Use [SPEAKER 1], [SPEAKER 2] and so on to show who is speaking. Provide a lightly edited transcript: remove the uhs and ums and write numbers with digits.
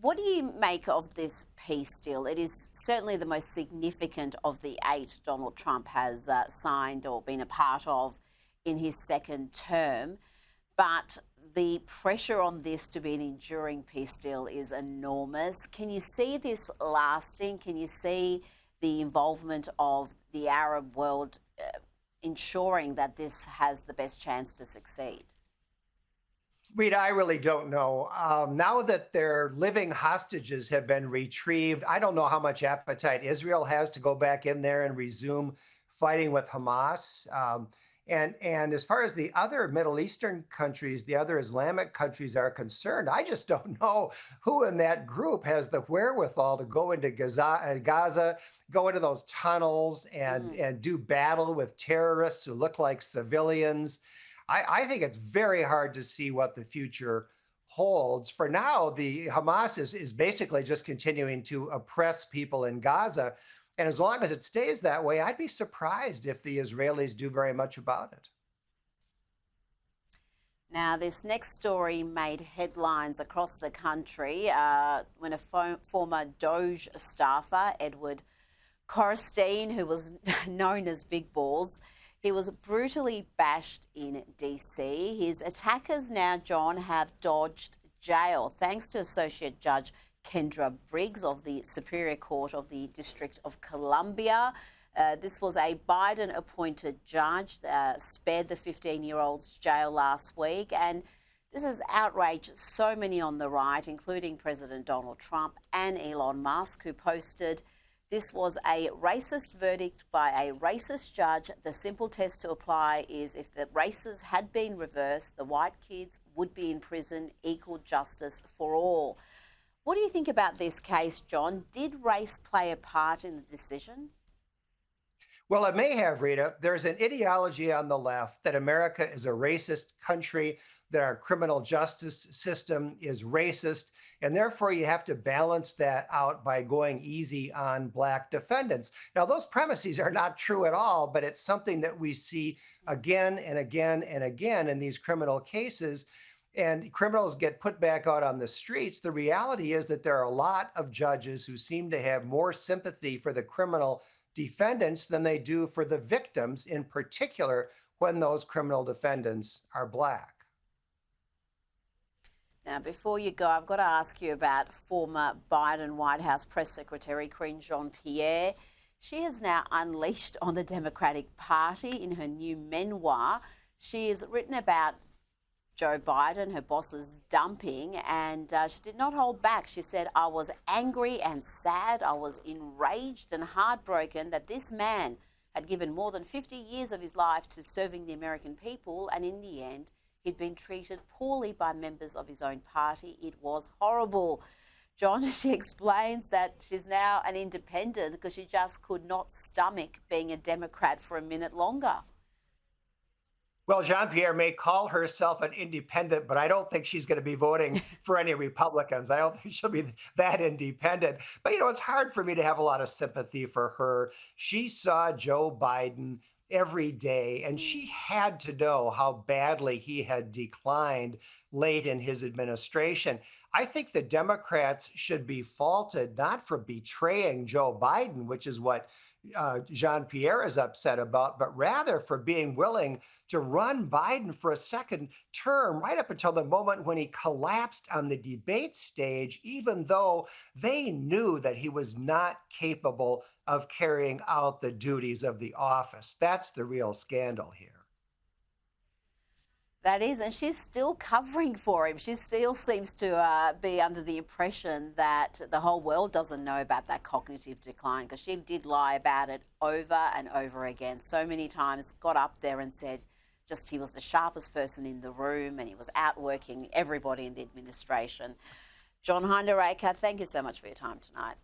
[SPEAKER 1] What do you make of this peace deal? It is certainly the most significant of the 8 Donald Trump has signed or been a part of in his second term. But the pressure on this to be an enduring peace deal is enormous. Can you see this lasting? Can you see the involvement of the Arab world ensuring that this has the best chance to succeed?
[SPEAKER 2] Rita, I really don't know. Now that their living hostages have been retrieved, I don't know how much appetite Israel has to go back in there and resume fighting with Hamas. And as far as the other Middle Eastern countries, the other Islamic countries are concerned, I just don't know who in that group has the wherewithal to go into Gaza, go into those tunnels and do battle with terrorists who look like civilians. I think it's very hard to see what the future holds. For now, the Hamas is basically just continuing to oppress people in Gaza. And as long as it stays that way, I'd be surprised if the Israelis do very much about it.
[SPEAKER 1] Now, this next story made headlines across the country when a former Doge staffer, Edward Corstein, who was known as Big Balls, he was brutally bashed in DC. His attackers now, John, have dodged jail thanks to Associate Judge Kendra Briggs of the Superior Court of the District of Columbia. This was a Biden-appointed judge that spared the 15-year-old's jail last week. And this has outraged so many on the right, including President Donald Trump and Elon Musk, who posted, "This was a racist verdict by a racist judge. The simple test to apply is if the races had been reversed, the white kids would be in prison. Equal justice for all." What do you think about this case, John? Did race play a part in the decision?
[SPEAKER 2] Well, it may have, Rita. There's an ideology on the left that America is a racist country, that our criminal justice system is racist, and therefore you have to balance that out by going easy on Black defendants. Now, those premises are not true at all, but it's something that we see again and again and again in these criminal cases. And criminals get put back out on the streets. The reality is that there are a lot of judges who seem to have more sympathy for the criminal defendants than they do for the victims, in particular when those criminal defendants are Black.
[SPEAKER 1] Now, before you go, I've got to ask you about former Biden White House Press Secretary Karine Jean-Pierre. She has now unleashed on the Democratic Party in her new memoir. She has written about Joe Biden, her boss's dumping, and she did not hold back. She said, "I was angry and sad. I was enraged and heartbroken that this man had given more than 50 years of his life to serving the American people, and in the end, he'd been treated poorly by members of his own party. It was horrible." John, she explains that she's now an independent because she just could not stomach being a Democrat for a minute longer.
[SPEAKER 2] Well, Jean-Pierre may call herself an independent, but I don't think she's going to be voting for any Republicans. I don't think she'll be that independent. But, it's hard for me to have a lot of sympathy for her. She saw Joe Biden every day, and she had to know how badly he had declined late in his administration. I think the Democrats should be faulted not for betraying Joe Biden, which is what Jean-Pierre is upset about, but rather for being willing to run Biden for a second term right up until the moment when he collapsed on the debate stage, even though they knew that he was not capable of carrying out the duties of the office. That's the real scandal here.
[SPEAKER 1] That is, and she's still covering for him. She still seems to be under the impression that the whole world doesn't know about that cognitive decline, because she did lie about it over and over again. So many times got up there and said just he was the sharpest person in the room and he was outworking everybody in the administration. John Hinderaker, thank you so much for your time tonight.